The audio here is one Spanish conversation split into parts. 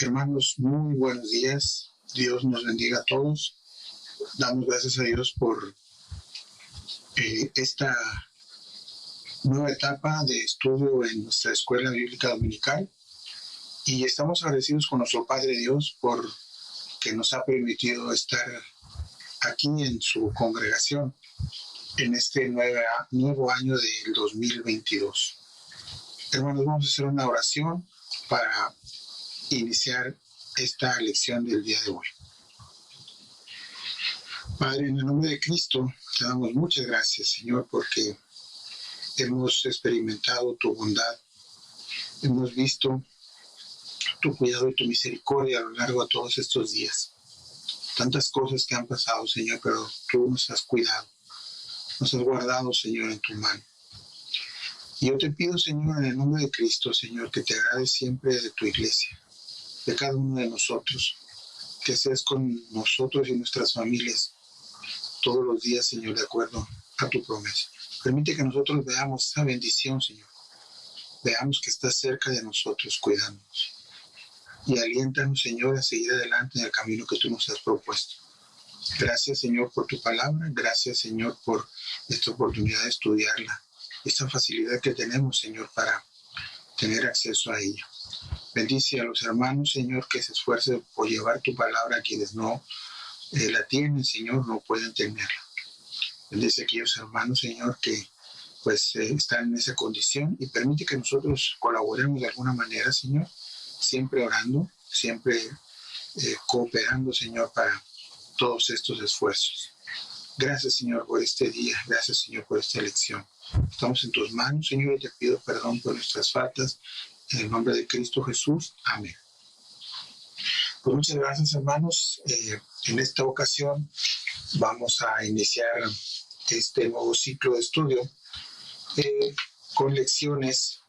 Hermanos, muy buenos días. Dios nos bendiga a todos. Damos gracias a Dios por esta nueva etapa de estudio en nuestra escuela bíblica dominical. Y estamos agradecidos con nuestro Padre Dios por que nos ha permitido estar aquí en su congregación en este nuevo año del 2022. Hermanos, vamos a hacer una oración para iniciar esta lección del día de hoy. Padre, en el nombre de Cristo, te damos muchas gracias, Señor, porque hemos experimentado tu bondad, hemos visto tu cuidado y tu misericordia a lo largo de todos estos días. Tantas cosas que han pasado, Señor, pero tú nos has cuidado, nos has guardado, Señor, en tu mano. Y yo te pido, Señor, en el nombre de Cristo, Señor, que te agrades siempre de tu iglesia, de cada uno de nosotros, que seas con nosotros y nuestras familias todos los días, Señor, de acuerdo a tu promesa. Permite que nosotros veamos esa bendición, Señor. Veamos que estás cerca de nosotros, cuidándonos. Y aliéntanos, Señor, a seguir adelante en el camino que tú nos has propuesto. Gracias, Señor, por tu palabra. Gracias, Señor, por esta oportunidad de estudiarla. Esta facilidad que tenemos, Señor, para tener acceso a ella. Bendice a los hermanos, Señor, que se esfuercen por llevar tu palabra a quienes no la tienen, Señor, no pueden tenerla. Bendice a aquellos hermanos, Señor, que pues están en esa condición y permite que nosotros colaboremos de alguna manera, Señor, siempre orando, siempre cooperando, Señor, para todos estos esfuerzos. Gracias, Señor, por este día. Gracias, Señor, por esta lección. Estamos en tus manos, Señor, y te pido perdón por nuestras faltas. En el nombre de Cristo Jesús. Amén. Pues muchas gracias, hermanos. En esta ocasión vamos a iniciar este nuevo ciclo de estudio con lecciones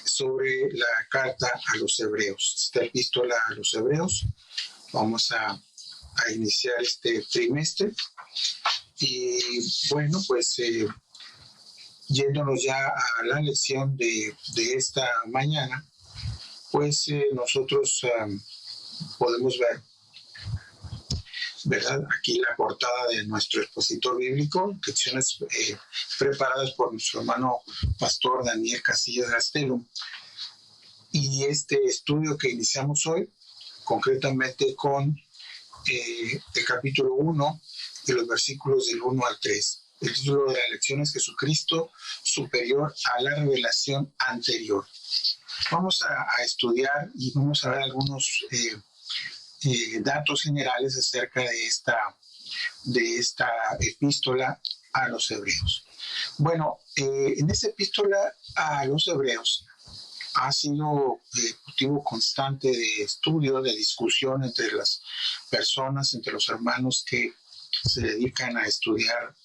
sobre la carta a los Hebreos. Esta epístola a los Hebreos. Vamos a iniciar este trimestre. Y bueno, pues yéndonos ya a la lección de esta mañana, pues nosotros podemos ver, ¿verdad? Aquí la portada de nuestro expositor bíblico, lecciones preparadas por nuestro hermano pastor Daniel Casillas Gastelo. Y este estudio que iniciamos hoy, concretamente con el capítulo 1 y los versículos del 1 al 3. El título de la lección es Jesucristo superior a la revelación anterior. Vamos a estudiar y vamos a ver algunos datos generales acerca de esta epístola a los Hebreos. Bueno, en esta epístola a los Hebreos ha sido motivo constante de estudio, de discusión entre las personas, entre los hermanos que se dedican a estudiar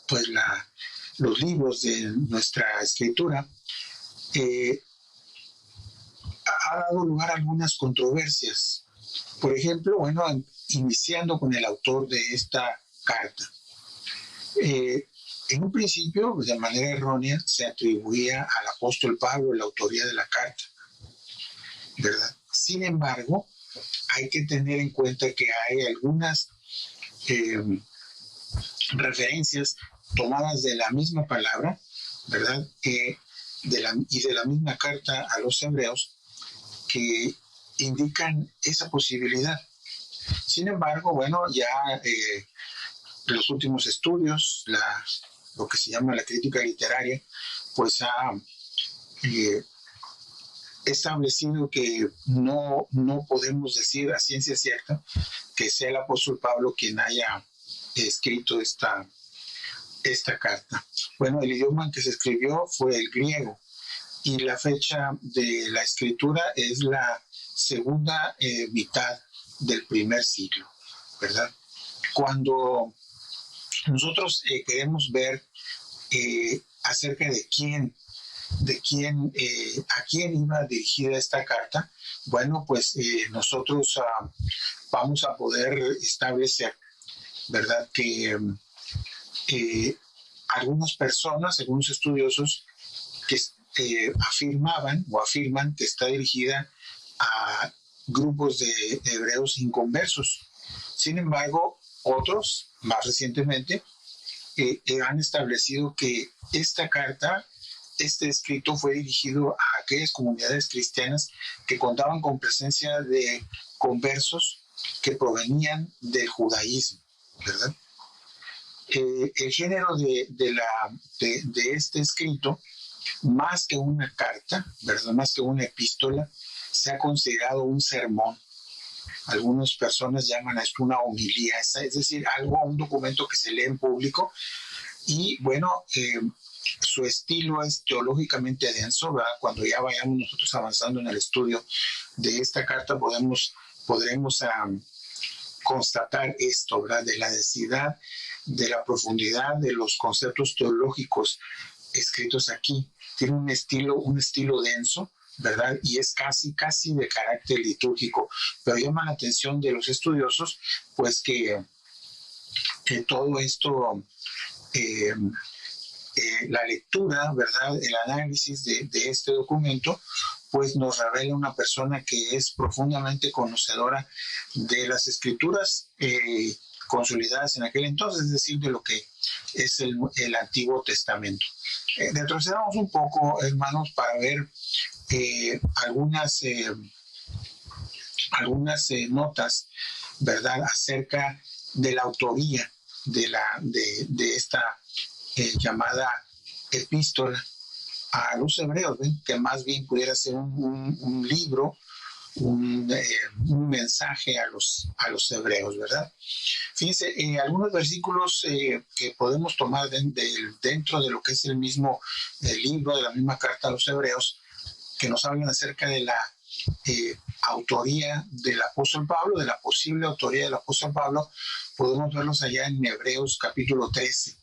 pues los libros de nuestra escritura. Ha dado lugar a algunas controversias. Por ejemplo, bueno, iniciando con el autor de esta carta. En un principio, de manera errónea, se atribuía al apóstol Pablo la autoría de la carta, ¿verdad? Sin embargo, hay que tener en cuenta que hay algunas referencias tomadas de la misma palabra, ¿verdad? Y de la misma carta a los Hebreos que indican esa posibilidad. Sin embargo, bueno, ya los últimos estudios, lo que se llama la crítica literaria, pues ha establecido que no podemos decir a ciencia cierta que sea el apóstol Pablo quien haya escrito esta carta. Bueno, el idioma en que se escribió fue el griego y la fecha de la escritura es la segunda mitad del primer siglo, ¿verdad? Cuando nosotros queremos ver acerca de a quién iba dirigida esta carta, bueno, pues nosotros vamos a poder establecer, ¿verdad?, que algunas personas, algunos estudiosos, que afirman que está dirigida a grupos de hebreos inconversos. Sin embargo, otros, más recientemente, han establecido que esta carta, este escrito fue dirigido a aquellas comunidades cristianas que contaban con presencia de conversos que provenían del judaísmo, ¿verdad? El género de este escrito, más que una carta, ¿verdad? Más que una epístola, se ha considerado un sermón. Algunas personas llaman a esto una homilía, es decir, un documento que se lee en público. Y bueno, su estilo es teológicamente denso, ¿verdad? Cuando ya vayamos nosotros avanzando en el estudio de esta carta, podremos constatar esto, ¿verdad? De la densidad, de la profundidad de los conceptos teológicos escritos aquí. Tiene un estilo denso, ¿verdad? Y es casi de carácter litúrgico, pero llama la atención de los estudiosos, pues que todo esto, la lectura, ¿verdad? El análisis de este documento, pues nos revela una persona que es profundamente conocedora de las escrituras consolidadas en aquel entonces, es decir, de lo que es el Antiguo Testamento. Retrocedamos un poco, hermanos, para ver algunas notas, ¿verdad?, acerca de la autoría de esta llamada epístola a los hebreos, ¿ven? Que más bien pudiera ser un libro, un mensaje a los hebreos, ¿verdad? Fíjense, algunos versículos que podemos tomar dentro de lo que es el mismo libro, de la misma carta a los hebreos, que nos hablan acerca de la autoría del apóstol Pablo, de la posible autoría del apóstol Pablo. Podemos verlos allá en Hebreos capítulo 13.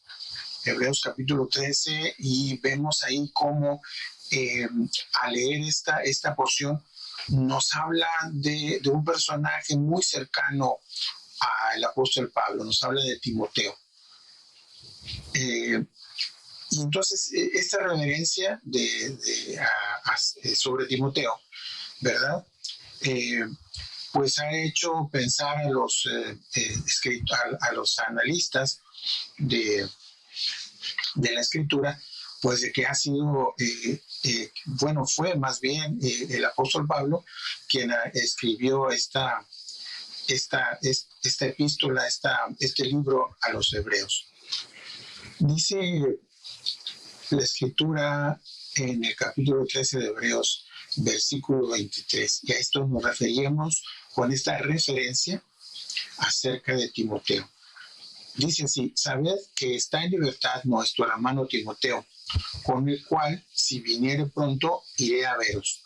Hebreos capítulo 13, y vemos ahí cómo al leer esta porción nos habla de un personaje muy cercano al apóstol Pablo, nos habla de Timoteo. Y entonces esta reverencia sobre Timoteo, ¿verdad? Pues ha hecho pensar a los analistas de la escritura, pues de que ha sido, fue más bien el apóstol Pablo quien escribió esta epístola, este libro a los hebreos. Dice la escritura en el capítulo 13 de Hebreos, versículo 23, y a esto nos referimos con esta referencia acerca de Timoteo. Dice así: sabed que está en libertad nuestro hermano Timoteo, con el cual, si viniere pronto, iré a veros.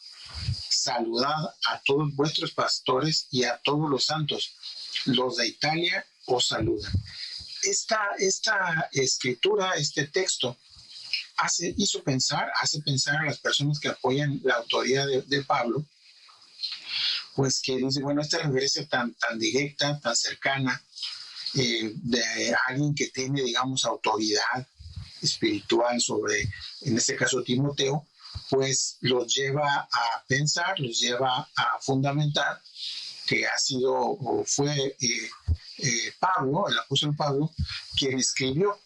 Saludad a todos vuestros pastores y a todos los santos. Los de Italia os saludan. Esta escritura, este texto, hace pensar a las personas que apoyan la autoría de Pablo, pues que dice, bueno, esta referencia tan directa, tan cercana, de alguien que tiene, digamos, autoridad espiritual sobre, en este caso, Timoteo, pues los lleva a pensar, los lleva a fundamentar que ha sido o fue Pablo, el apóstol Pablo, quien escribió.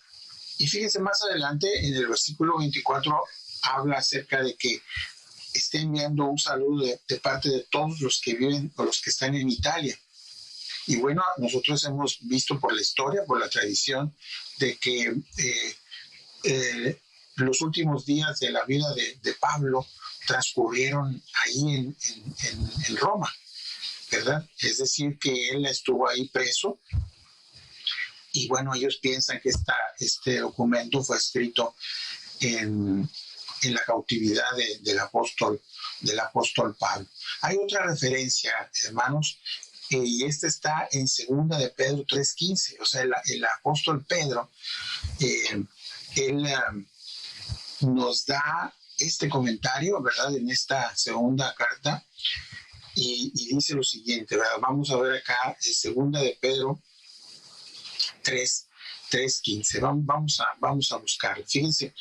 Y fíjense, más adelante, en el versículo 24, habla acerca de que está enviando un saludo de parte de todos los que viven o los que están en Italia. Y bueno, nosotros hemos visto por la historia, por la tradición, de que los últimos días de la vida de Pablo transcurrieron ahí en Roma, ¿verdad? Es decir, que él estuvo ahí preso. Y bueno, ellos piensan que este documento fue escrito en la cautividad del apóstol Pablo. Hay otra referencia, hermanos, y esta está en 2 de Pedro 3:15. O sea, el apóstol Pedro, él nos da este comentario, ¿verdad?, en esta segunda carta, y dice lo siguiente, ¿verdad? Vamos a ver acá, 2 de Pedro 3:15. Vamos a buscarlo. Fíjense,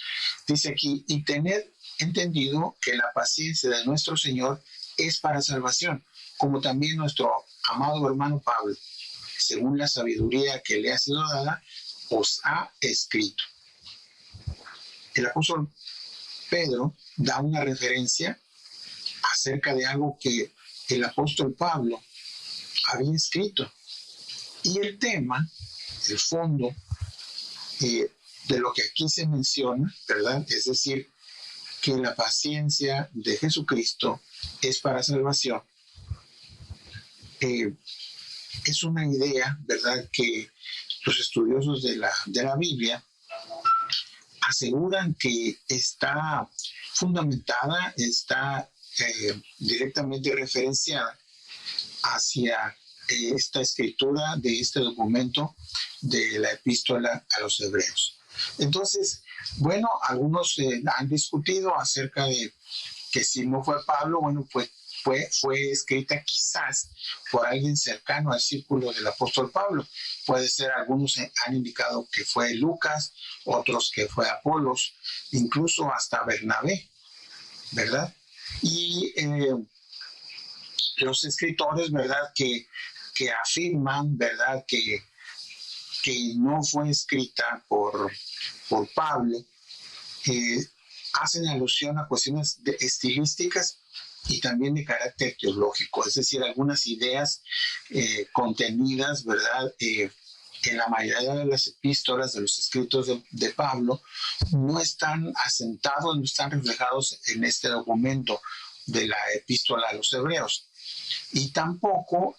dice aquí: y tened entendido que la paciencia de nuestro Señor es para salvación, como también nuestro amado hermano Pablo, según la sabiduría que le ha sido dada, os ha escrito. El apóstol Pedro da una referencia acerca de algo que el apóstol Pablo había escrito. Y el tema, el fondo de lo que aquí se menciona, ¿verdad? Es decir, que la paciencia de Jesucristo es para salvación. Es una idea, ¿verdad?, que los estudiosos de la Biblia aseguran que está fundamentada, está directamente referenciada hacia esta escritura de este documento de la epístola a los hebreos. Entonces, bueno, algunos han discutido acerca de que si no fue Pablo, bueno, pues fue escrita quizás por alguien cercano al círculo del apóstol Pablo. Puede ser, algunos han indicado que fue Lucas, otros que fue Apolos, incluso hasta Bernabé, ¿verdad? Y los escritores, ¿verdad?, que afirman, ¿verdad?, que no fue escrita por Pablo, hacen alusión a cuestiones estilísticas y también de carácter teológico, es decir, algunas ideas contenidas, ¿verdad?, en la mayoría de las epístolas, de los escritos de Pablo, no están asentados, no están reflejados en este documento de la epístola a los hebreos. Y tampoco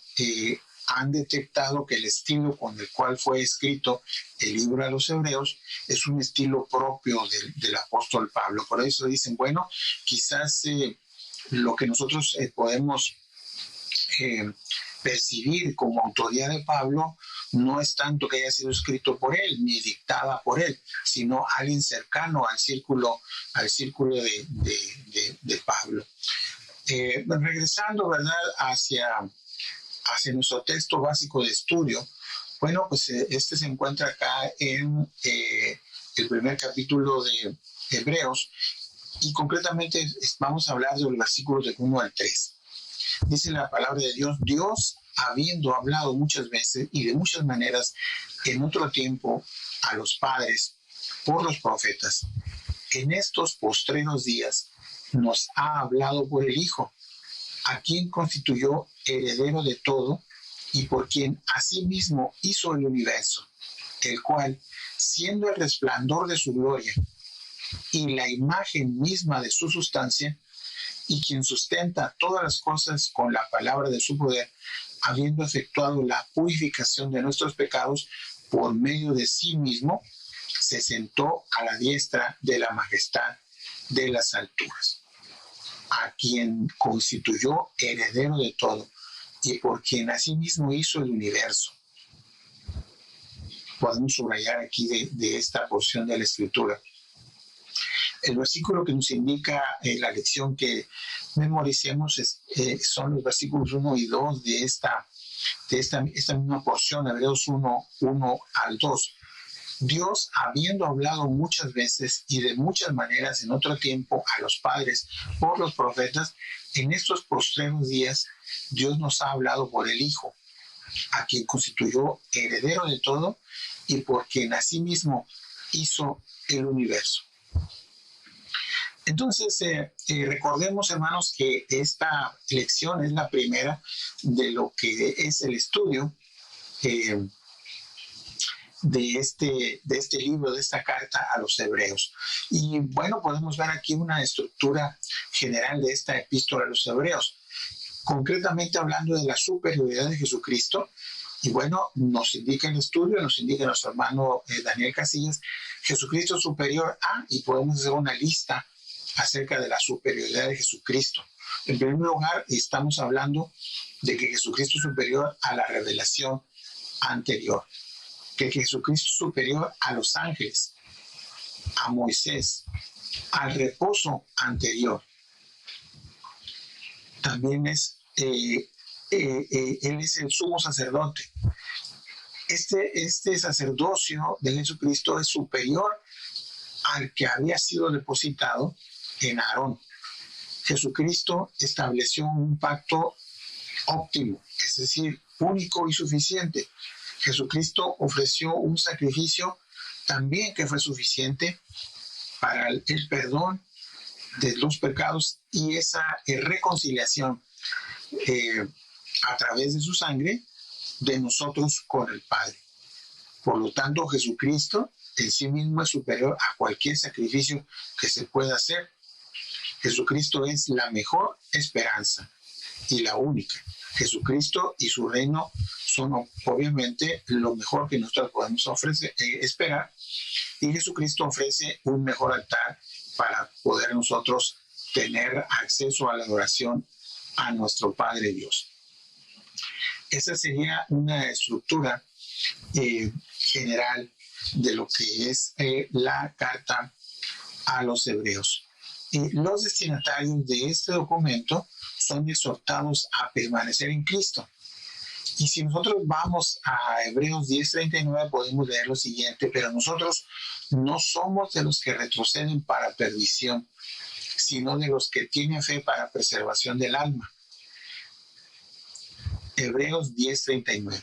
han detectado que el estilo con el cual fue escrito el libro a los hebreos es un estilo propio del apóstol Pablo. Por eso dicen, bueno, quizás lo que nosotros podemos percibir como autoría de Pablo no es tanto que haya sido escrito por él ni dictada por él, sino alguien cercano al círculo de Pablo. Regresando, ¿verdad?, hacia nuestro texto básico de estudio, bueno, pues este se encuentra acá en el primer capítulo de Hebreos, y concretamente vamos a hablar de los versículos de 1 al 3. Dice la palabra de Dios: Dios, habiendo hablado muchas veces y de muchas maneras en otro tiempo a los padres por los profetas, en estos postreros días nos ha hablado por el Hijo, a quien constituyó heredero de todo y por quien asimismo hizo el universo, el cual, siendo el resplandor de su gloria y la imagen misma de su sustancia, y quien sustenta todas las cosas con la palabra de su poder, habiendo efectuado la purificación de nuestros pecados por medio de sí mismo, se sentó a la diestra de la majestad de las alturas, a quien constituyó heredero de todo y por quien asimismo hizo el universo. Podemos subrayar aquí de esta porción de la Escritura el versículo que nos indica la lección que memoricemos son los versículos 1 y 2 de esta misma porción, Hebreos 1 al 2. Dios, habiendo hablado muchas veces y de muchas maneras en otro tiempo a los padres por los profetas, en estos postreros días Dios nos ha hablado por el Hijo, a quien constituyó heredero de todo y por quien asimismo hizo el universo. Entonces, recordemos, hermanos, que esta lección es la primera de lo que es el estudio de este libro, de esta carta a los hebreos. Y bueno, podemos ver aquí una estructura general de esta epístola a los hebreos, concretamente hablando de la superioridad de Jesucristo. Y bueno, nos indica el estudio, nos indica nuestro hermano Daniel Casillas, Jesucristo superior a, y podemos hacer una lista acerca de la superioridad de Jesucristo. En primer lugar, estamos hablando de que Jesucristo es superior a la revelación anterior, que Jesucristo es superior a los ángeles, a Moisés, al reposo anterior. También Él es el sumo sacerdote. Este sacerdocio de Jesucristo es superior al que había sido depositado en Aarón. Jesucristo estableció un pacto óptimo, es decir, único y suficiente. Jesucristo ofreció un sacrificio también que fue suficiente para el perdón de los pecados y esa reconciliación a través de su sangre de nosotros con el Padre. Por lo tanto, Jesucristo en sí mismo es superior a cualquier sacrificio que se pueda hacer. Jesucristo es la mejor esperanza y la única. Jesucristo y su reino son obviamente lo mejor que nosotros podemos esperar, y Jesucristo ofrece un mejor altar para poder nosotros tener acceso a la adoración a nuestro Padre Dios. Esa sería una estructura general de lo que es la carta a los hebreos. Los destinatarios de este documento son exhortados a permanecer en Cristo. Y si nosotros vamos a Hebreos 10:39 podemos leer lo siguiente: pero nosotros no somos de los que retroceden para perdición, sino de los que tienen fe para preservación del alma. Hebreos 10:39.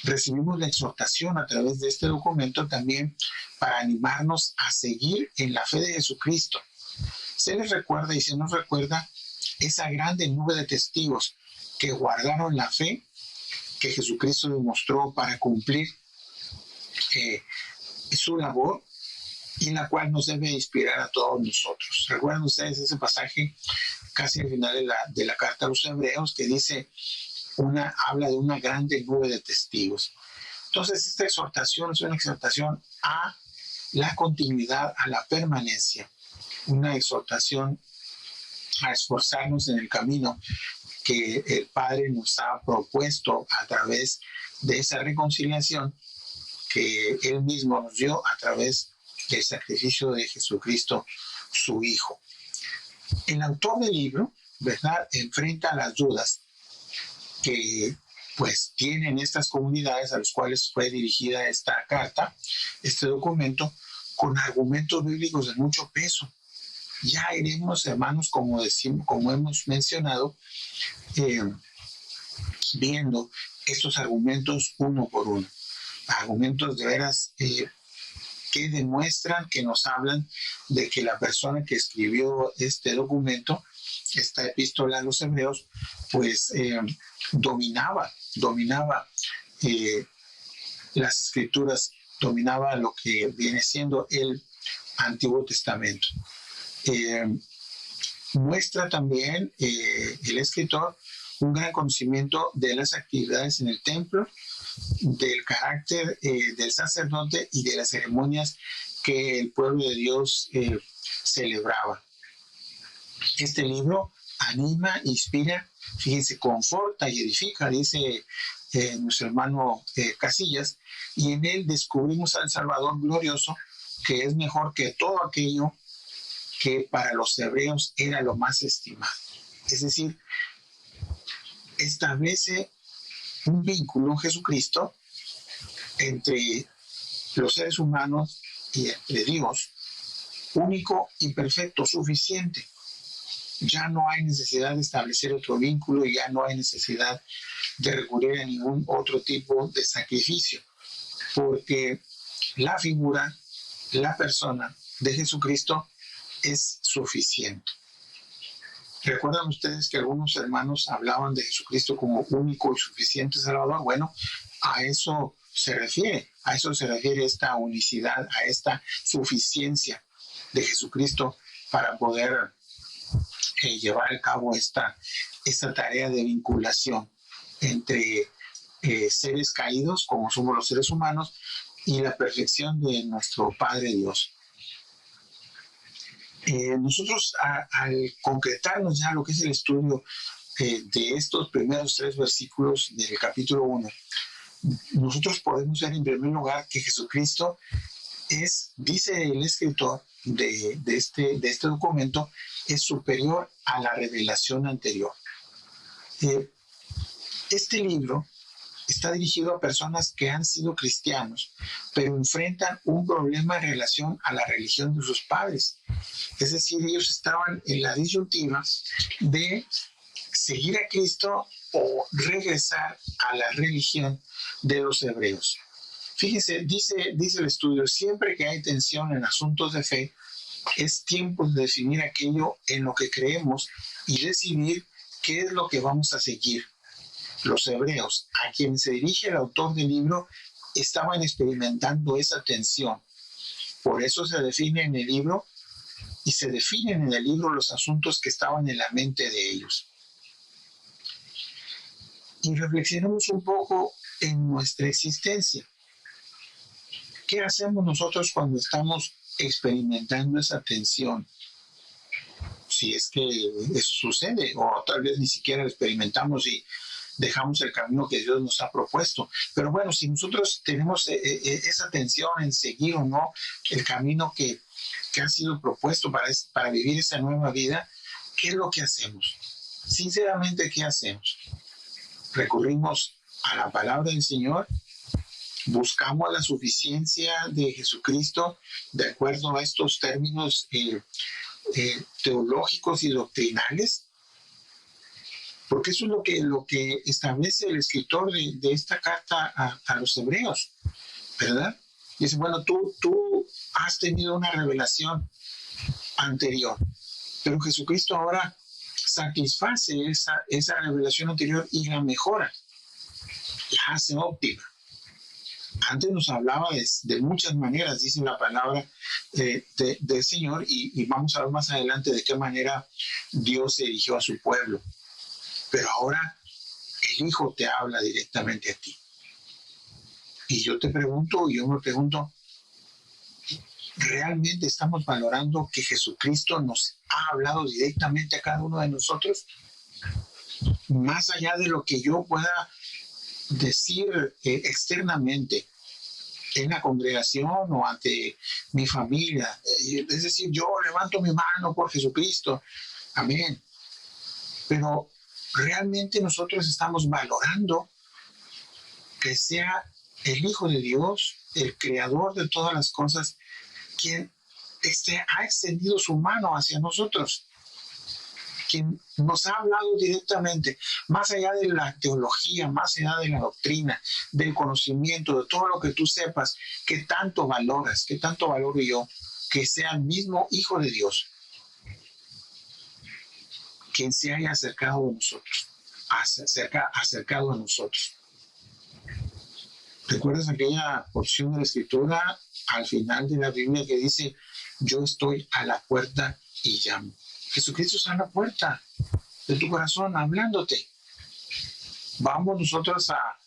Recibimos la exhortación a través de este documento también para animarnos a seguir en la fe de Jesucristo. Se les recuerda y se nos recuerda esa grande nube de testigos que guardaron la fe que Jesucristo demostró para cumplir su labor, y la cual nos debe inspirar a todos nosotros. ¿Recuerdan ustedes ese pasaje casi al final de la carta a los hebreos que dice, habla de una grande nube de testigos? Entonces, esta exhortación es una exhortación a la continuidad, a la permanencia, una exhortación a esforzarnos en el camino que el Padre nos ha propuesto a través de esa reconciliación que Él mismo nos dio a través del sacrificio de Jesucristo, su Hijo. El autor del libro, ¿verdad?, enfrenta las dudas que pues tienen estas comunidades a las cuales fue dirigida esta carta, este documento, con argumentos bíblicos de mucho peso. Ya iremos, hermanos, como hemos mencionado, viendo estos argumentos uno por uno. Argumentos de veras que demuestran, que nos hablan de que la persona que escribió este documento, esta epístola a los hebreos, pues dominaba las escrituras, dominaba lo que viene siendo el Antiguo Testamento. Muestra también el escritor un gran conocimiento de las actividades en el templo, del carácter del sacerdote y de las ceremonias que el pueblo de Dios celebraba. Este libro anima, inspira, fíjense, conforta y edifica, dice nuestro hermano Casillas, y en él descubrimos al Salvador glorioso, que es mejor que todo aquello que para los hebreos era lo más estimado. Es decir, establece un vínculo en Jesucristo entre los seres humanos y entre Dios, único y perfecto, suficiente. Ya no hay necesidad de establecer otro vínculo y ya no hay necesidad de recurrir a ningún otro tipo de sacrificio, porque la figura, la persona de Jesucristo es suficiente. ¿Recuerdan ustedes que algunos hermanos hablaban de Jesucristo como único y suficiente Salvador? Bueno, a eso se refiere esta unicidad, a esta suficiencia de Jesucristo para poder llevar a cabo esta tarea de vinculación entre seres caídos, como somos los seres humanos, y la perfección de nuestro Padre Dios. Nosotros al concretarnos ya lo que es el estudio de estos primeros 3 versículos del capítulo 1, nosotros podemos ver en primer lugar que Jesucristo es, dice el escritor de este documento, es superior a la revelación anterior. Este libro está dirigido a personas que han sido cristianos, pero enfrentan un problema en relación a la religión de sus padres. Es decir, ellos estaban en la disyuntiva de seguir a Cristo o regresar a la religión de los hebreos. Fíjese, dice el estudio, siempre que hay tensión en asuntos de fe, es tiempo de definir aquello en lo que creemos y decidir qué es lo que vamos a seguir. Los hebreos, a quienes se dirige el autor del libro, estaban experimentando esa tensión. Por eso se define en el libro y se definen en el libro los asuntos que estaban en la mente de ellos. Y reflexionemos un poco en nuestra existencia. ¿Qué hacemos nosotros cuando estamos experimentando esa tensión? Si es que eso sucede, o tal vez ni siquiera lo experimentamos y dejamos el camino que Dios nos ha propuesto. Pero bueno, si nosotros tenemos esa tensión en seguir o no el camino que ha sido propuesto para vivir esa nueva vida, ¿qué es lo que hacemos? Sinceramente, ¿qué hacemos? Recurrimos a la palabra del Señor, buscamos la suficiencia de Jesucristo de acuerdo a estos términos teológicos y doctrinales, porque eso es lo que establece el escritor de esta carta a los hebreos, ¿verdad? Dice, bueno, tú has tenido una revelación anterior, pero Jesucristo ahora satisface esa revelación anterior y la mejora, la hace óptima. Antes nos hablaba de muchas maneras, dice la palabra del Señor, y vamos a ver más adelante de qué manera Dios se dirigió a su pueblo. Pero ahora el Hijo te habla directamente a ti. Y yo me pregunto, ¿realmente estamos valorando que Jesucristo nos ha hablado directamente a cada uno de nosotros? Más allá de lo que yo pueda decir externamente en la congregación o ante mi familia. Es decir, yo levanto mi mano por Jesucristo. Amén. Pero realmente nosotros estamos valorando que sea el Hijo de Dios, el Creador de todas las cosas, quien ha extendido su mano hacia nosotros, quien nos ha hablado directamente, más allá de la teología, más allá de la doctrina, del conocimiento, de todo lo que tú sepas, que tanto valoras, que tanto valoro yo, que sea el mismo Hijo de Dios quien se haya acercado a nosotros, acercado a nosotros. ¿Recuerdas aquella porción de la Escritura al final de la Biblia que dice, yo estoy a la puerta y llamo? Jesucristo está a la puerta de tu corazón hablándote. Vamos nosotros a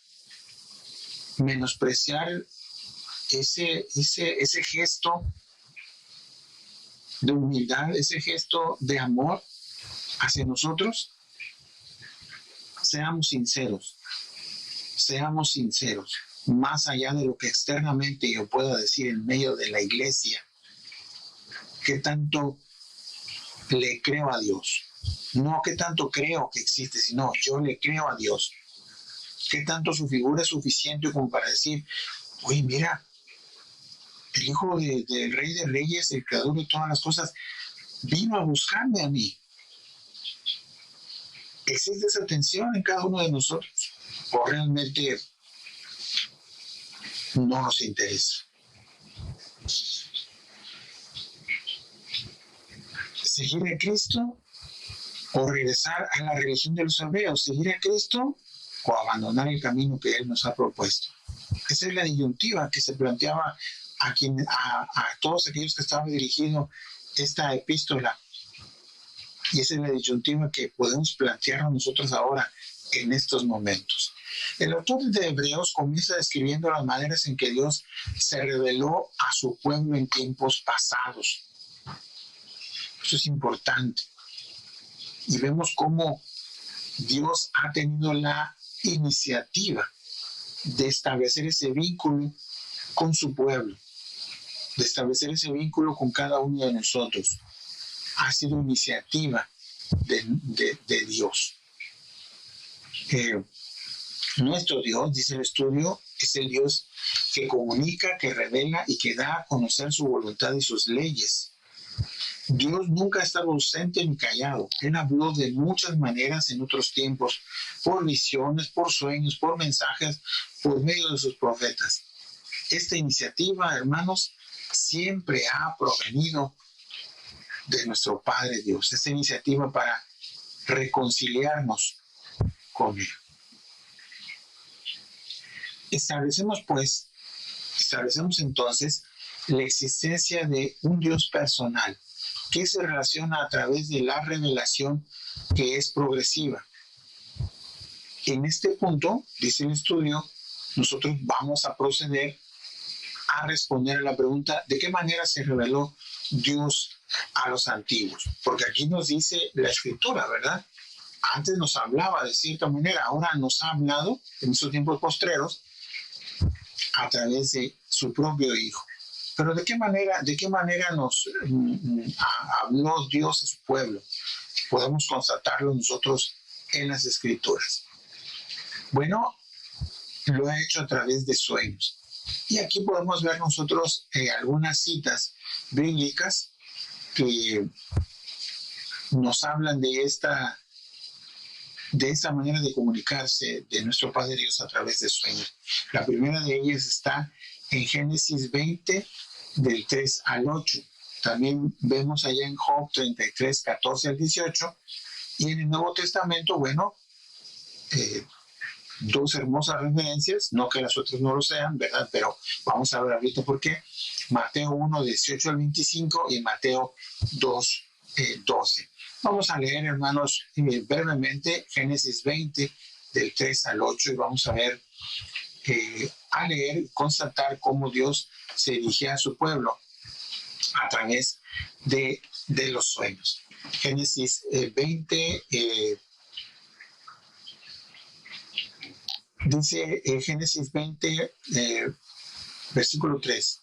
menospreciar ese gesto de humildad, ese gesto de amor hacia nosotros. Seamos sinceros, más allá de lo que externamente yo pueda decir en medio de la iglesia. ¿Qué tanto le creo a Dios? No qué tanto creo que existe, sino yo le creo a Dios. ¿Qué tanto su figura es suficiente como para decir, oye, mira, el Hijo del Rey de Reyes, el Creador de todas las cosas, vino a buscarme a mí? ¿Existe esa tensión en cada uno de nosotros? ¿O realmente no nos interesa? ¿Seguir a Cristo o regresar a la religión de los hebreos? ¿Seguir a Cristo o abandonar el camino que Él nos ha propuesto? Esa es la disyuntiva que se planteaba a todos aquellos que estaban dirigiendo esta epístola. Y esa es la disyuntiva que podemos plantearnos nosotros ahora en estos momentos. El autor de Hebreos comienza describiendo las maneras en que Dios se reveló a su pueblo en tiempos pasados. Eso es importante. Y vemos cómo Dios ha tenido la iniciativa de establecer ese vínculo con su pueblo, de establecer ese vínculo con cada uno de nosotros. Ha sido iniciativa de Dios. Nuestro Dios, dice el estudio, es el Dios que comunica, que revela y que da a conocer su voluntad y sus leyes. Dios nunca ha estado ausente ni callado. Él habló de muchas maneras en otros tiempos, por visiones, por sueños, por mensajes, por medio de sus profetas. Esta iniciativa, hermanos, siempre ha provenido de nuestro Padre Dios. Esta iniciativa para reconciliarnos con Él. Establecemos entonces la existencia de un Dios personal que se relaciona a través de la revelación que es progresiva. En este punto, dice el estudio, nosotros vamos a proceder a responder a la pregunta ¿de qué manera se reveló Dios a los antiguos? Porque aquí nos dice la Escritura, ¿verdad? Antes nos hablaba de cierta manera, ahora nos ha hablado en estos tiempos postreros a través de su propio Hijo. Pero ¿de qué manera nos habló Dios a su pueblo? Podemos constatarlo nosotros en las Escrituras. Bueno, lo ha hecho a través de sueños. Y aquí podemos ver nosotros algunas citas bíblicas que nos hablan de esta manera de comunicarse de nuestro Padre Dios a través de sueños. La primera de ellas está en Génesis 20, del 3 al 8. También vemos allá en Job 33, 14 al 18. Y en el Nuevo Testamento, bueno, dos hermosas referencias, no que las otras no lo sean, ¿verdad? Pero vamos a ver ahorita por qué. Mateo 1, 18 al 25 y Mateo 2, 12. Vamos a leer, hermanos, brevemente Génesis 20, del 3 al 8, y vamos a ver, a leer y constatar cómo Dios se dirigía a su pueblo a través de los sueños. Génesis 20, dice Génesis 20, versículo 3.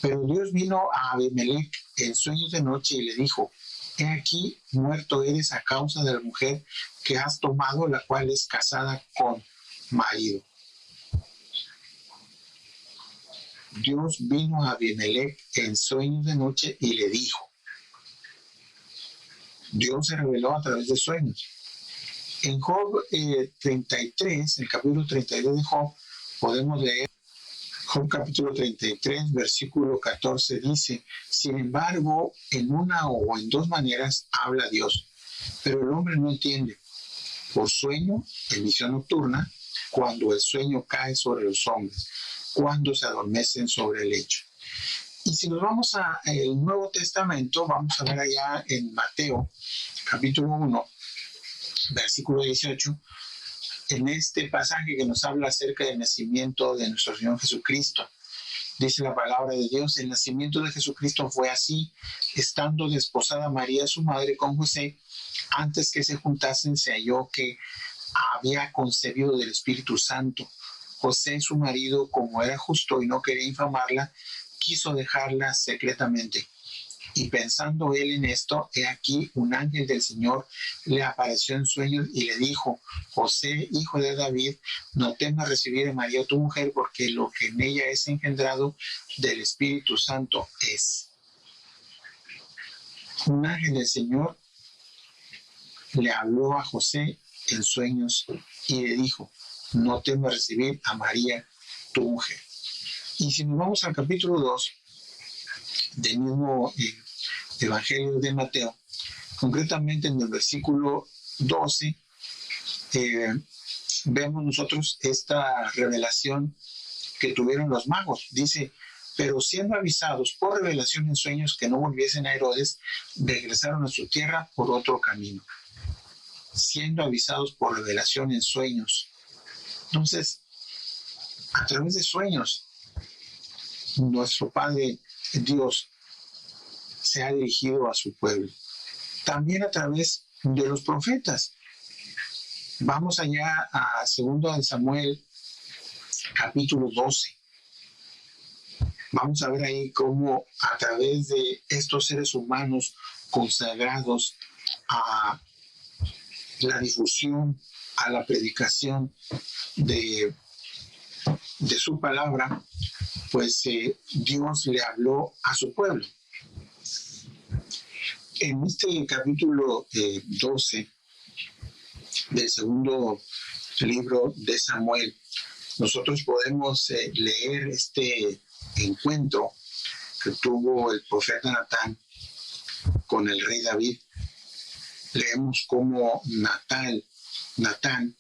Pero Dios vino a Abimelech en sueños de noche y le dijo: he aquí, muerto eres a causa de la mujer que has tomado, la cual es casada con marido. Dios vino a Abimelech en sueños de noche y le dijo. Dios se reveló a través de sueños. En Job 33, el capítulo 32 de Job, podemos leer Job capítulo 33, versículo 14, dice: sin embargo, en una o en dos maneras habla Dios, pero el hombre no entiende. Por sueño, en visión nocturna, cuando el sueño cae sobre los hombres, cuando se adormecen sobre el lecho. Y si nos vamos al Nuevo Testamento, vamos a ver allá en Mateo capítulo 1, versículo 18, en este pasaje que nos habla acerca del nacimiento de nuestro Señor Jesucristo. Dice la palabra de Dios: el nacimiento de Jesucristo fue así: estando desposada María, su madre, con José, antes que se juntasen, se halló que había concebido del Espíritu Santo. José, su marido, como era justo y no quería infamarla, quiso dejarla secretamente. Y pensando él en esto, he aquí un ángel del Señor le apareció en sueños y le dijo: José, hijo de David, no temas recibir a María tu mujer, porque lo que en ella es engendrado del Espíritu Santo es. Un ángel del Señor le habló a José en sueños y le dijo: no temas recibir a María tu mujer. Y si nos vamos al capítulo 2 del mismo Evangelio de Mateo, concretamente en el versículo 12, vemos nosotros esta revelación que tuvieron los magos. Dice: pero siendo avisados por revelación en sueños que no volviesen a Herodes, regresaron a su tierra por otro camino. Siendo avisados por revelación en sueños. Entonces, a través de sueños, nuestro Padre Dios se ha dirigido a su pueblo. También a través de los profetas. Vamos allá a 2 de Samuel, capítulo 12. Vamos a ver ahí cómo a través de estos seres humanos consagrados a la difusión a la predicación de su palabra, pues Dios le habló a su pueblo. En este capítulo 12 del segundo libro de Samuel, nosotros podemos leer este encuentro que tuvo el profeta Natán con el rey David. Leemos cómo Natán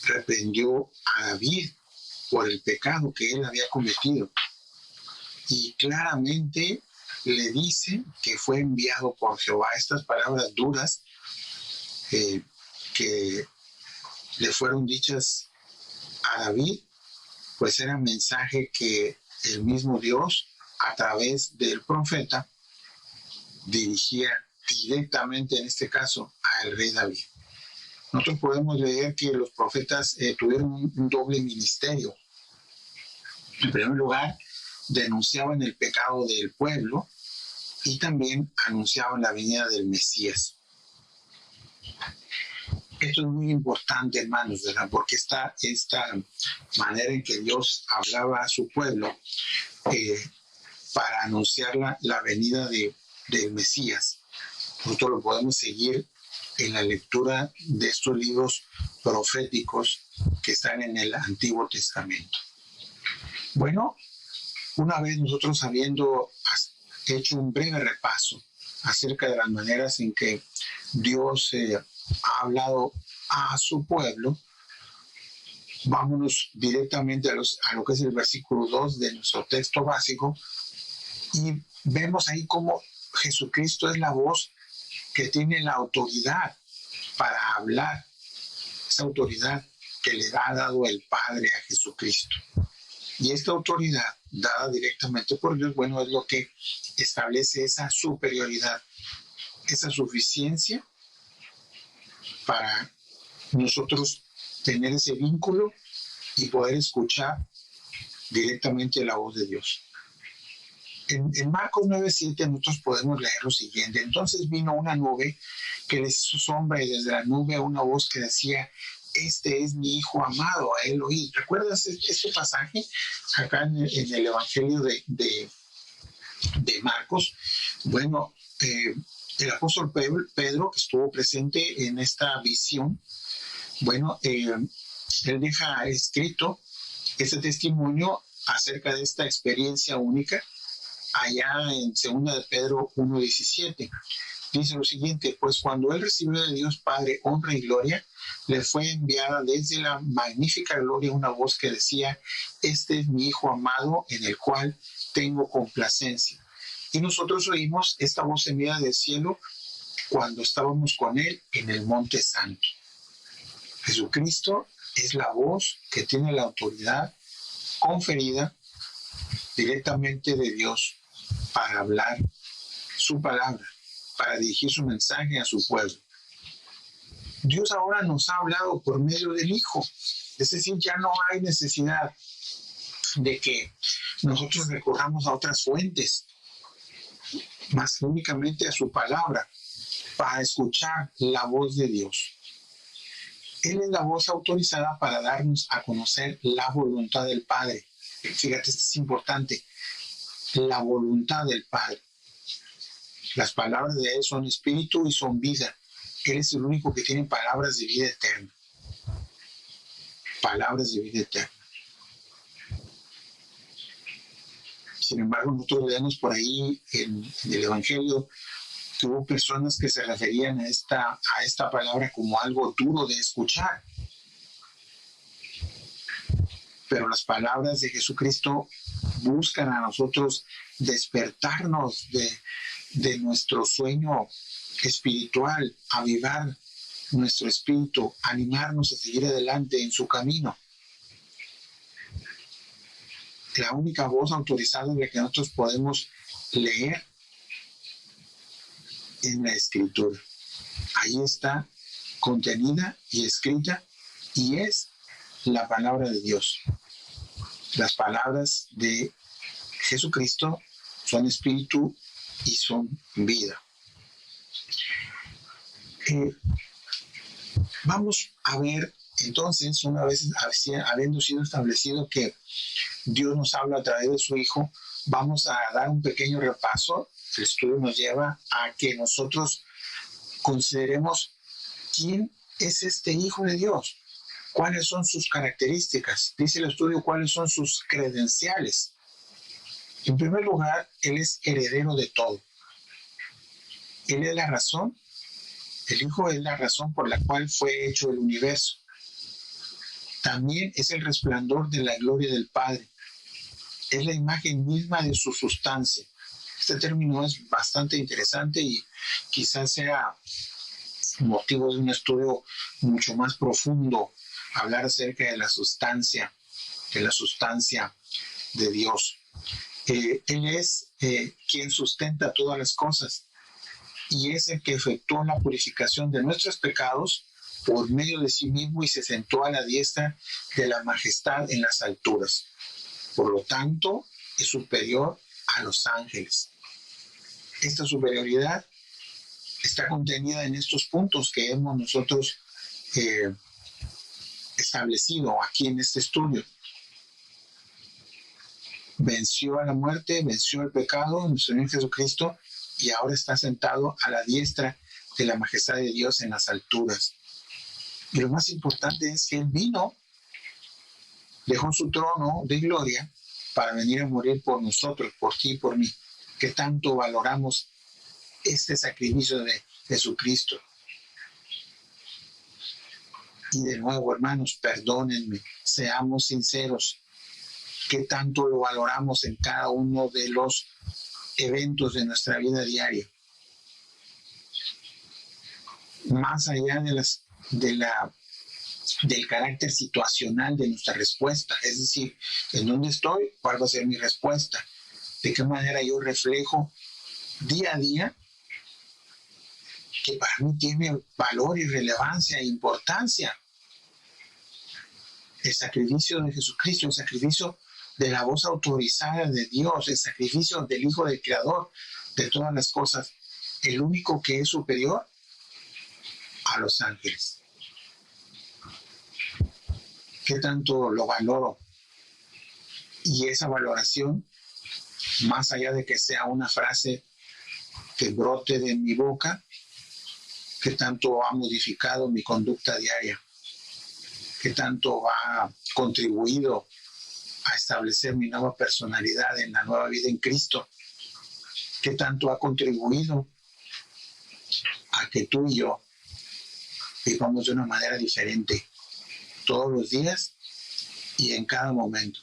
reprendió a David por el pecado que él había cometido y claramente le dice que fue enviado por Jehová. Estas palabras duras que le fueron dichas a David, pues era mensaje que el mismo Dios, a través del profeta, dirigía directamente, en este caso, al rey David. Nosotros podemos leer que los profetas tuvieron un doble ministerio. En primer lugar, denunciaban el pecado del pueblo y también anunciaban la venida del Mesías. Esto es muy importante, hermanos, ¿verdad? Porque esta manera en que Dios hablaba a su pueblo para anunciar la venida del Mesías. Nosotros lo podemos seguir en la lectura de estos libros proféticos que están en el Antiguo Testamento. Bueno, una vez nosotros habiendo hecho un breve repaso acerca de las maneras en que Dios ha hablado a su pueblo, vámonos directamente a lo que es el versículo 2 de nuestro texto básico y vemos ahí cómo Jesucristo es la voz que tiene la autoridad para hablar, esa autoridad que le ha dado el Padre a Jesucristo. Y esta autoridad dada directamente por Dios, bueno, es lo que establece esa superioridad, esa suficiencia para nosotros tener ese vínculo y poder escuchar directamente la voz de Dios. En Marcos 9:7 nosotros podemos leer lo siguiente: entonces vino una nube que les hizo sombra y desde la nube una voz que decía: este es mi hijo amado, a él oí. ¿Recuerdas este pasaje acá en el Evangelio de Marcos? Bueno, el apóstol Pedro, que estuvo presente en esta visión, bueno, él deja escrito este testimonio acerca de esta experiencia única allá en 2 de Pedro 1:17. Dice lo siguiente: pues cuando él recibió de Dios Padre honra y gloria, le fue enviada desde la magnífica gloria una voz que decía: este es mi hijo amado en el cual tengo complacencia. Y nosotros oímos esta voz enviada del cielo cuando estábamos con él en el monte santo. Jesucristo es la voz que tiene la autoridad conferida directamente de Dios para hablar su palabra, para dirigir su mensaje a su pueblo. Dios ahora nos ha hablado por medio del Hijo, es decir, ya no hay necesidad de que nosotros recurramos a otras fuentes, más que únicamente a su palabra, para escuchar la voz de Dios. Él es la voz autorizada para darnos a conocer la voluntad del Padre. Fíjate, esto es importante, la voluntad del Padre. Las palabras de Él son espíritu y son vida. Él es el único que tiene palabras de vida eterna. Palabras de vida eterna. Sin embargo, nosotros leemos por ahí en el Evangelio que hubo personas que se referían a esta palabra como algo duro de escuchar. Pero las palabras de Jesucristo buscan a nosotros despertarnos de nuestro sueño espiritual, avivar nuestro espíritu, animarnos a seguir adelante en su camino. La única voz autorizada en la que nosotros podemos leer en la Escritura. Ahí está contenida y escrita y es la palabra de Dios. Las palabras de Jesucristo son espíritu y son vida. Vamos a ver entonces, una vez habiendo sido establecido que Dios nos habla a través de su Hijo, vamos a dar un pequeño repaso. El estudio nos lleva a que nosotros consideremos quién es este Hijo de Dios, cuáles son sus características. Dice el estudio cuáles son sus credenciales. En primer lugar, Él es heredero de todo. Él es la razón, el Hijo es la razón por la cual fue hecho el universo. También es el resplandor de la gloria del Padre. Es la imagen misma de su sustancia. Este término es bastante interesante y quizás sea motivo de un estudio mucho más profundo, hablar acerca de la sustancia de Dios. Él es quien sustenta todas las cosas y es el que efectuó la purificación de nuestros pecados por medio de sí mismo y se sentó a la diestra de la majestad en las alturas. Por lo tanto, es superior a los ángeles. Esta superioridad está contenida en estos puntos que hemos nosotros establecido aquí en este estudio. Venció a la muerte, venció el pecado, nuestro Señor Jesucristo, y ahora está sentado a la diestra de la majestad de Dios en las alturas. Y lo más importante es que Él vino, dejó su trono de gloria para venir a morir por nosotros, por ti y por mí, que tanto valoramos este sacrificio de Jesucristo. Y de nuevo, hermanos, perdónenme, seamos sinceros, que tanto lo valoramos en cada uno de los eventos de nuestra vida diaria. Más allá del carácter situacional de nuestra respuesta, es decir, en dónde estoy, cuál va a ser mi respuesta, de qué manera yo reflejo día a día que para mí tiene valor y relevancia e importancia. El sacrificio de Jesucristo, el sacrificio de la voz autorizada de Dios, el sacrificio del Hijo del Creador de todas las cosas, el único que es superior a los ángeles. ¿Qué tanto lo valoro? Y esa valoración, más allá de que sea una frase que brote de mi boca, ¿qué tanto ha modificado mi conducta diaria? ¿Qué tanto ha contribuido a establecer mi nueva personalidad en la nueva vida en Cristo? ¿Qué tanto ha contribuido a que tú y yo vivamos de una manera diferente todos los días y en cada momento?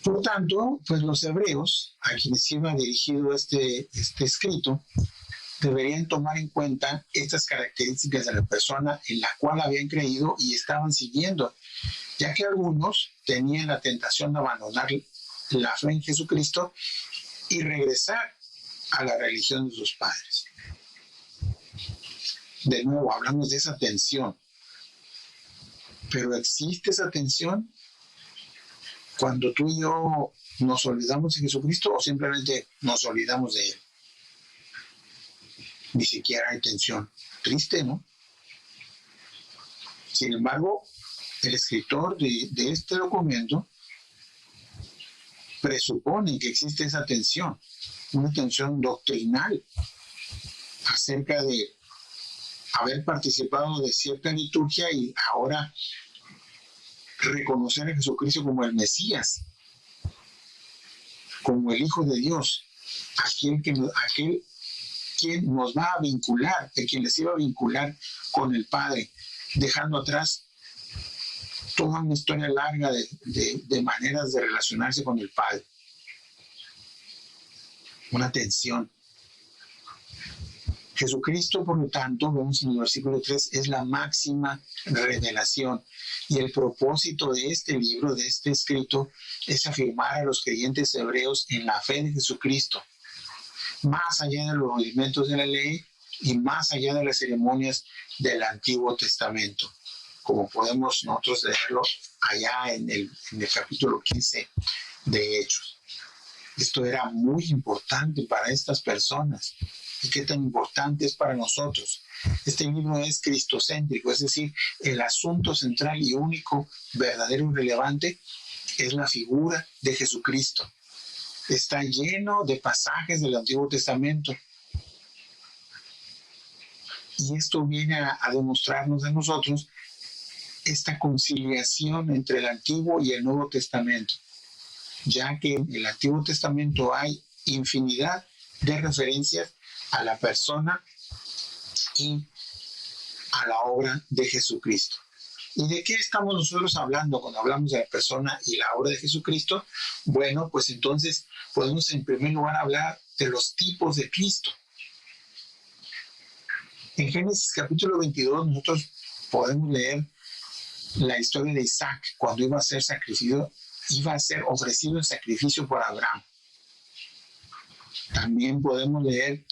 Por tanto, pues los hebreos, a quienes iba dirigido este escrito, deberían tomar en cuenta estas características de la persona en la cual habían creído y estaban siguiendo, ya que algunos tenían la tentación de abandonar la fe en Jesucristo y regresar a la religión de sus padres. De nuevo, hablamos de esa tensión. Pero ¿existe esa tensión cuando tú y yo nos olvidamos de Jesucristo o simplemente nos olvidamos de Él? Ni siquiera hay tensión. Triste, ¿no? Sin embargo, el escritor de este documento presupone que existe esa tensión, una tensión doctrinal acerca de haber participado de cierta liturgia y ahora reconocer a Jesucristo como el Mesías, como el Hijo de Dios, aquel quien nos va a vincular, el quien les iba a vincular con el Padre, dejando atrás toda una historia larga de maneras de relacionarse con el Padre. Una tensión. Jesucristo, por lo tanto, vemos en el versículo 3, es la máxima revelación. Y el propósito de este libro, de este escrito, es afirmar a los creyentes hebreos en la fe de Jesucristo, más allá de los rudimentos de la ley y más allá de las ceremonias del Antiguo Testamento, como podemos nosotros leerlo allá en el capítulo 15 de Hechos. Esto era muy importante para estas personas. ¿Y qué tan importante es para nosotros? Este libro es cristocéntrico, es decir, el asunto central y único, verdadero y relevante es la figura de Jesucristo. Está lleno de pasajes del Antiguo Testamento. Y esto viene a demostrarnos a nosotros esta conciliación entre el Antiguo y el Nuevo Testamento, ya que en el Antiguo Testamento hay infinidad de referencias a la persona y a la obra de Jesucristo. ¿Y de qué estamos nosotros hablando cuando hablamos de la persona y la obra de Jesucristo? Bueno, pues entonces podemos en primer lugar hablar de los tipos de Cristo. En Génesis capítulo 22 nosotros podemos leer la historia de Isaac cuando iba a ser ofrecido en sacrificio por Abraham. También podemos leer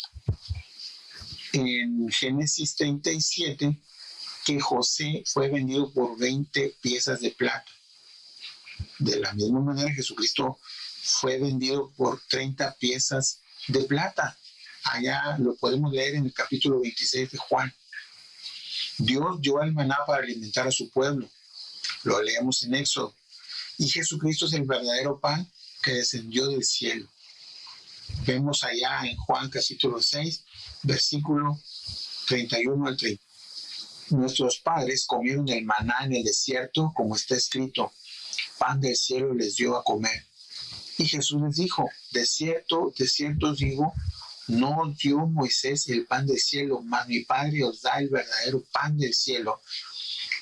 en Génesis 37 que José fue vendido por 20 piezas de plata. De la misma manera, Jesucristo fue vendido por 30 piezas de plata. Allá lo podemos leer en el capítulo 26 de Juan. Dios dio el maná para alimentar a su pueblo. Lo leemos en Éxodo. Y Jesucristo es el verdadero pan que descendió del cielo. Vemos allá en Juan capítulo 6, versículo 31 al 30. Nuestros padres comieron el maná en el desierto, como está escrito, pan del cielo les dio a comer. Y Jesús les dijo, de cierto os digo, no os dio Moisés el pan del cielo, mas mi Padre os da el verdadero pan del cielo,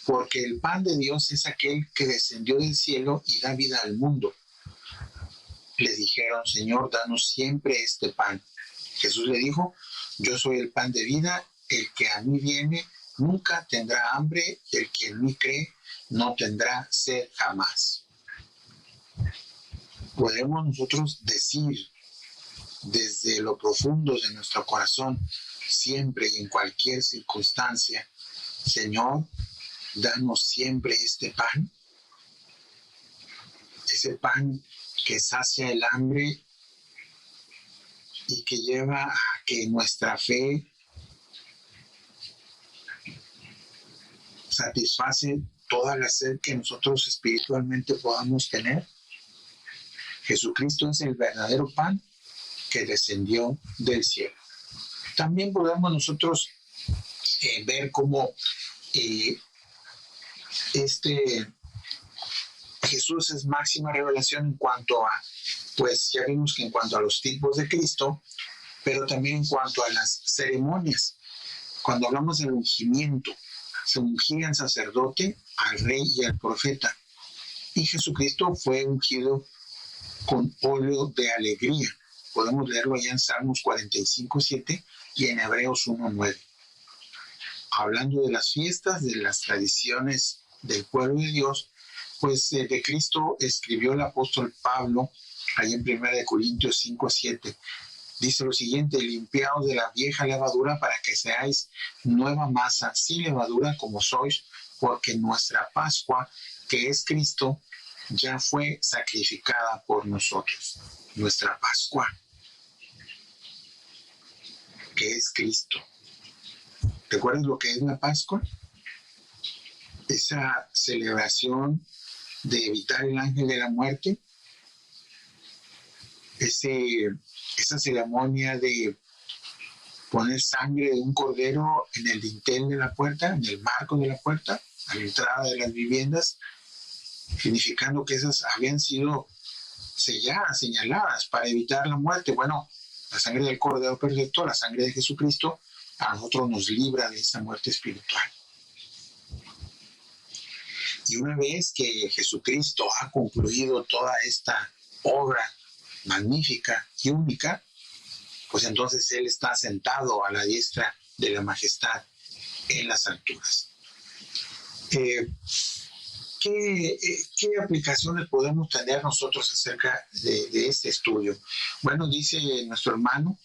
porque el pan de Dios es aquel que descendió del cielo y da vida al mundo. Le dijeron, Señor, danos siempre este pan. Jesús le dijo, yo soy el pan de vida, el que a mí viene nunca tendrá hambre, y el que en mí cree no tendrá sed jamás. Podemos nosotros decir desde lo profundo de nuestro corazón, siempre y en cualquier circunstancia, Señor, danos siempre este pan, ese pan que sacia el hambre y que lleva a que nuestra fe satisface toda la sed que nosotros espiritualmente podamos tener. Jesucristo es el verdadero pan que descendió del cielo. También podemos nosotros ver cómo Jesús es máxima revelación en cuanto a, pues ya vimos que en cuanto a los tipos de Cristo, pero también en cuanto a las ceremonias. Cuando hablamos del ungimiento, se ungía al sacerdote, al rey y al profeta. Y Jesucristo fue ungido con óleo de alegría. Podemos leerlo allá en Salmos 45:7 y en Hebreos 1:9. Hablando de las fiestas, de las tradiciones del pueblo de Dios, pues de Cristo escribió el apóstol Pablo, ahí en 1 Corintios 5:7. Dice lo siguiente, limpiaos de la vieja levadura para que seáis nueva masa, sin levadura como sois, porque nuestra Pascua, que es Cristo, ya fue sacrificada por nosotros. Nuestra Pascua, que es Cristo. ¿Recuerdas lo que es la Pascua? Esa celebración de evitar el ángel de la muerte, esa ceremonia de poner sangre de un cordero en el dintel de la puerta, en el marco de la puerta, a la entrada de las viviendas, significando que esas habían sido selladas, señaladas para evitar la muerte. Bueno, la sangre del Cordero Perfecto, la sangre de Jesucristo, a nosotros nos libra de esa muerte espiritual. Y una vez que Jesucristo ha concluido toda esta obra magnífica y única, pues entonces Él está sentado a la diestra de la majestad en las alturas. ¿Qué aplicaciones podemos tener nosotros acerca de este estudio? Bueno, dice nuestro hermano,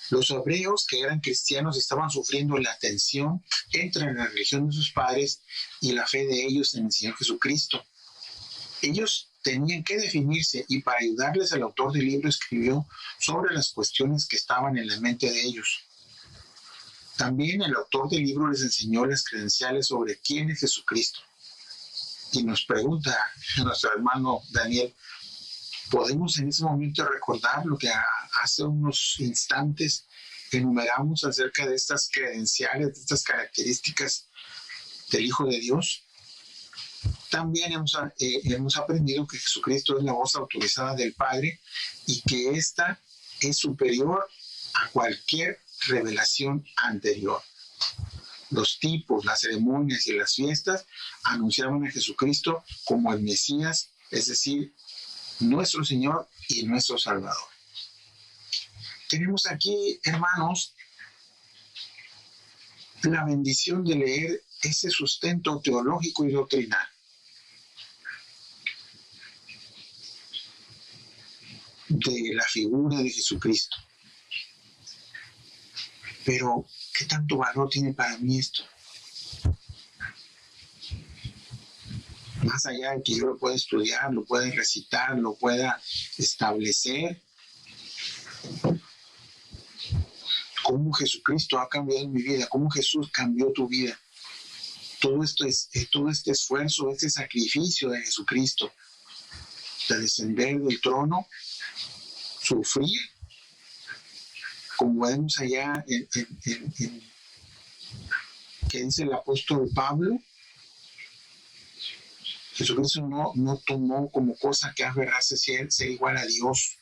los hebreos que eran cristianos estaban sufriendo la tensión entre la religión de sus padres y la fe de ellos en el Señor Jesucristo. Ellos tenían que definirse, y para ayudarles el autor del libro escribió sobre las cuestiones que estaban en la mente de ellos. También el autor del libro les enseñó las credenciales sobre quién es Jesucristo. Y nos pregunta nuestro hermano Daniel, ¿podemos en ese momento recordar lo que hace unos instantes enumeramos acerca de estas credenciales, de estas características del Hijo de Dios? También hemos aprendido que Jesucristo es la voz autorizada del Padre y que ésta es superior a cualquier revelación anterior. Los tipos, las ceremonias y las fiestas anunciaban a Jesucristo como el Mesías, es decir, nuestro Señor y nuestro Salvador. Tenemos aquí, hermanos, la bendición de leer ese sustento teológico y doctrinal. De la figura de Jesucristo. Pero, ¿qué tanto valor tiene para mí esto? Más allá de que yo lo pueda estudiar, lo pueda recitar, lo pueda establecer, cómo Jesucristo ha cambiado mi vida, cómo Jesús cambió tu vida. Todo este esfuerzo, este sacrificio de Jesucristo, de descender del trono, sufrir, como vemos allá que dice el apóstol Pablo, Jesucristo no tomó como cosa que aferrarse ser igual a Dios.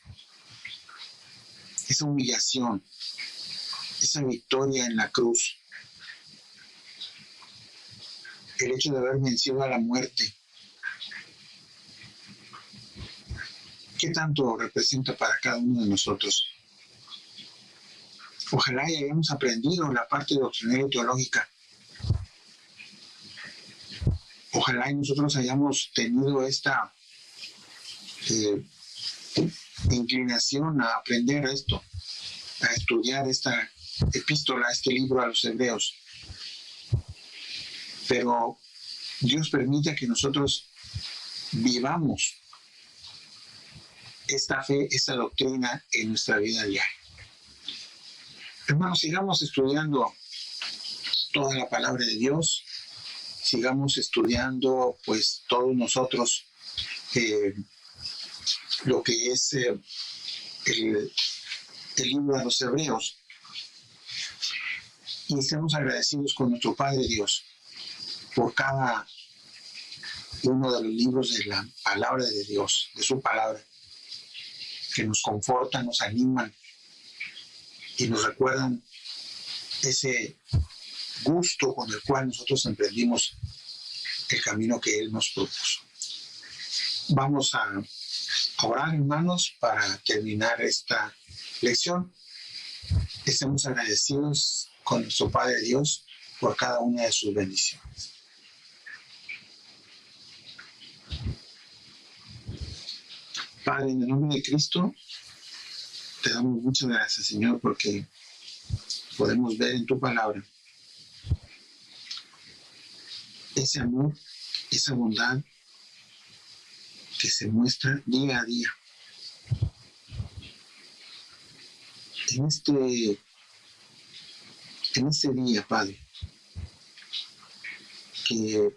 Esa humillación, esa victoria en la cruz, el hecho de haber vencido a la muerte, ¿qué tanto representa para cada uno de nosotros? Ojalá y hayamos aprendido la parte doctrinal y teológica. Ojalá y nosotros hayamos tenido esta inclinación a aprender esto, a estudiar esta epístola, este libro a los hebreos. Pero Dios permite que nosotros vivamos esta fe, esta doctrina en nuestra vida diaria. Hermanos, sigamos estudiando toda la palabra de Dios, sigamos estudiando pues todos nosotros lo que es el libro de los Hebreos, y estemos agradecidos con nuestro Padre Dios por cada uno de los libros de la palabra de Dios, de su palabra, que nos confortan, nos animan y nos recuerdan ese gusto con el cual nosotros emprendimos el camino que Él nos propuso. Vamos a orar, hermanos, para terminar esta lección. Estemos agradecidos con nuestro Padre Dios por cada una de sus bendiciones. Padre, en el nombre de Cristo, te damos muchas gracias, Señor, porque podemos ver en tu palabra ese amor, esa bondad que se muestra día a día. En este día, Padre, que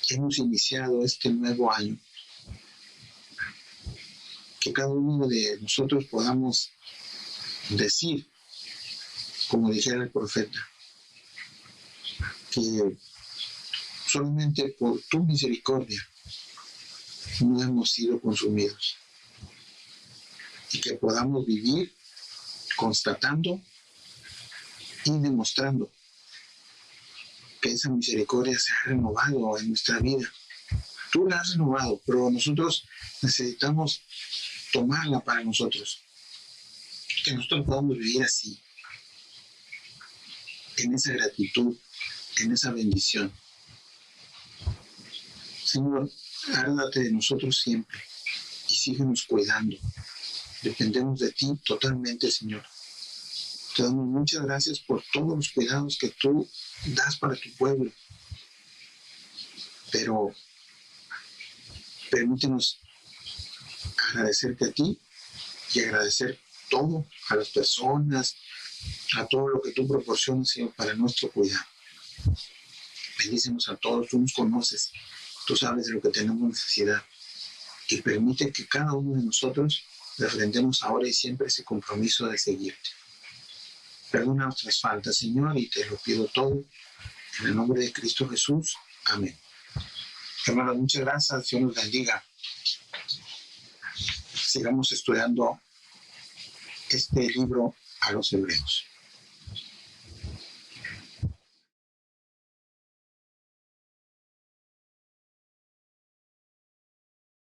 hemos iniciado este nuevo año, que cada uno de nosotros podamos decir, como dijera el profeta, que solamente por tu misericordia no hemos sido consumidos, y que podamos vivir constatando y demostrando que esa misericordia se ha renovado en nuestra vida. Tú la has renovado, pero nosotros necesitamos tomarla para nosotros, que nosotros podamos vivir así, en esa gratitud, en esa bendición. Señor, árdate de nosotros siempre y síguenos cuidando. Dependemos de ti totalmente, Señor. Te damos muchas gracias por todos los cuidados que tú das para tu pueblo. Pero Permítenos agradecerte a ti y agradecer todo a las personas, a todo lo que tú proporcionas, Señor, para nuestro cuidado. Bendícenos a todos, tú nos conoces, tú sabes de lo que tenemos necesidad y permite que cada uno de nosotros refrendemos ahora y siempre ese compromiso de seguirte. Perdona nuestras faltas, Señor, y te lo pido todo en el nombre de Cristo Jesús. Amén. Hermanos, muchas gracias. Dios nos bendiga. Sigamos estudiando este libro a los Hebreos.